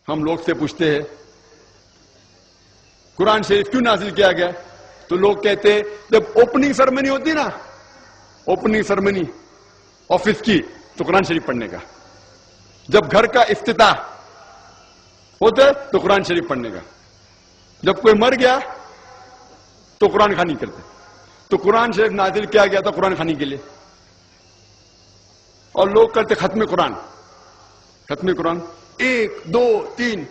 ہم لوگ سے پوچھتے ہیں قرآن شریف کیوں نازل کیا گیا، تو لوگ کہتے ہیں جب اوپننگ سرمنی ہوتی نا، اوپننگ سرمنی آفس کی، تو قرآن شریف پڑھنے کا، جب گھر کا افتتاح ہوتا ہے تو قرآن شریف پڑھنے کا، جب کوئی مر گیا تو قرآن خوانی کرتے، تو قرآن شریف نازل کیا گیا تھا قرآن خوانی کے لیے. اور لوگ کرتے ختم قرآن، ختم قرآن 1 2 3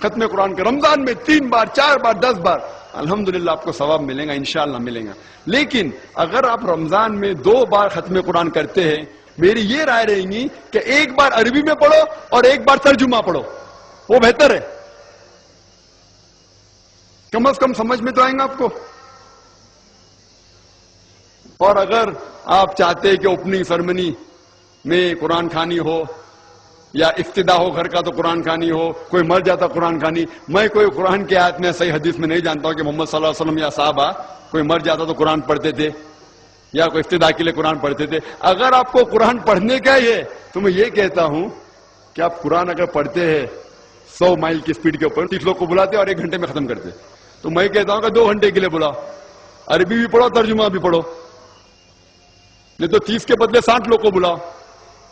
ختم قرآن کا رمضان میں 3 بار 4 بار 10 بار، الحمدللہ آپ کو ثواب ملے گا، انشاءاللہ ملے گا. لیکن اگر آپ رمضان میں 2 بار ختم قرآن کرتے ہیں، میری یہ رائے رہے گی کہ 1 بار عربی میں پڑھو اور 1 بار ترجمہ پڑھو، وہ بہتر ہے. کم از کم سمجھ میں تو آئیں گا آپ کو. اور اگر آپ چاہتے ہیں کہ اوپننگ سرمنی میں قرآن خوانی ہو یا افتتاح ہو گھر کا تو قرآن خوانی ہو، کوئی مر جاتا قرآن خوانی، میں کوئی قرآن کی آیت میں صحیح حدیث میں نہیں جانتا ہوں کہ محمد صلی اللہ علیہ وسلم یا صحابہ کوئی مر جاتا تو قرآن پڑھتے تھے یا کوئی افتتاح کے لیے قرآن پڑھتے تھے. اگر آپ کو قرآن پڑھنے کا ہی ہے تو میں یہ کہتا ہوں کہ آپ قرآن اگر پڑھتے ہیں 100 مائل کی سپیڈ کے اوپر، 30 لوگ کو بلاتے اور 1 گھنٹے میں ختم کرتے، تو میں کہتا ہوں کہ 2 گھنٹے کے لیے بلاؤ، عربی بھی پڑھو ترجمہ بھی پڑھو، نہیں تو 30 کے بدلے 60 لوگ کو بلاؤ.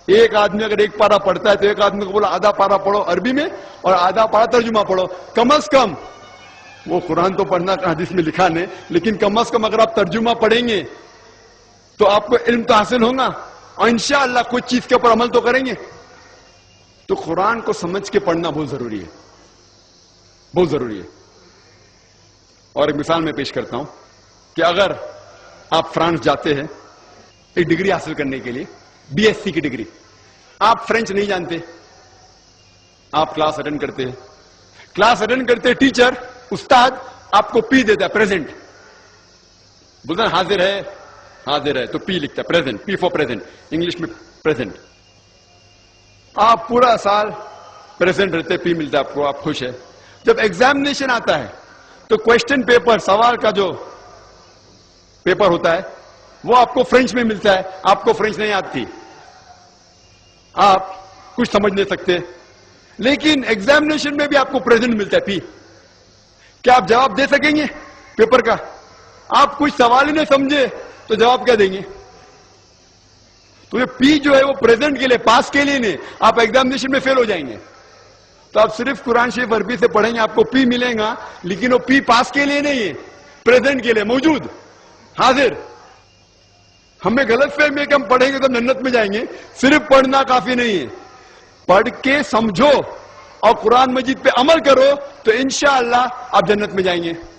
ایک آدمی اگر 1 پارہ پڑھتا ہے تو ایک آدمی کو بولا آدھا پارہ پڑھو عربی میں اور آدھا پارہ ترجمہ پڑھو. کم از کم وہ قرآن تو پڑھنا حدیث میں لکھا نہیں، لیکن کم از کم اگر آپ ترجمہ پڑھیں گے تو آپ کو علم تو حاصل ہوگا اور انشاءاللہ کچھ چیز کے اوپر عمل تو کریں گے. تو قرآن کو سمجھ کے پڑھنا بہت ضروری ہے، بہت ضروری ہے. اور ایک مثال میں پیش کرتا ہوں کہ اگر آپ فرانس جاتے ہیں ایک ڈگری حاصل کرنے کے لیے، بی ایس سی کی ڈگری، آپ فرینچ نہیں جانتے، آپ کلاس اٹینڈ کرتے ہیں، کلاس اٹینڈ کرتے ٹیچر استاد آپ کو پی دیتا ہے، پریزنٹ بولتا ہے حاضر ہے، حاضر ہے تو پی لکھتا ہے، present, P four present, English میں پریزنٹ. آپ پورا سال پریزنٹ رہتے، پی ملتا ہے آپ کو، آپ خوش ہے. جب ایگزامینیشن آتا ہے تو کوشچن پیپر، سوال کا جو پیپر ہوتا ہے وہ آپ کو فرینچ میں ملتا ہے، آپ کو فرینچ نہیں آتی، آپ کچھ سمجھ نہیں سکتے، لیکن ایگزامینیشن میں بھی آپ کو پریزنٹ ملتا ہے، پی. کیا آپ جواب دے سکیں گے پیپر کا؟ آپ کچھ سوال ہی نہیں سمجھے تو جواب کیا دیں گے؟ تو یہ پی جو ہے وہ پریزنٹ کے لیے، پاس کے لیے نہیں، آپ ایگزامینیشن میں فیل ہو جائیں گے. تو آپ صرف قرآن شریف عربی سے پڑھیں گے، آپ کو پی ملے گا، لیکن وہ پی پاس کے لیے نہیں ہے، پریزنٹ کے لیے، موجود، حاضر. ہمیں غلط فہمی ہے کہ ہم پڑھیں گے تو جنت میں جائیں گے. صرف پڑھنا کافی نہیں ہے، پڑھ کے سمجھو اور قرآن مجید پہ عمل کرو تو انشاءاللہ آپ جنت میں جائیں گے.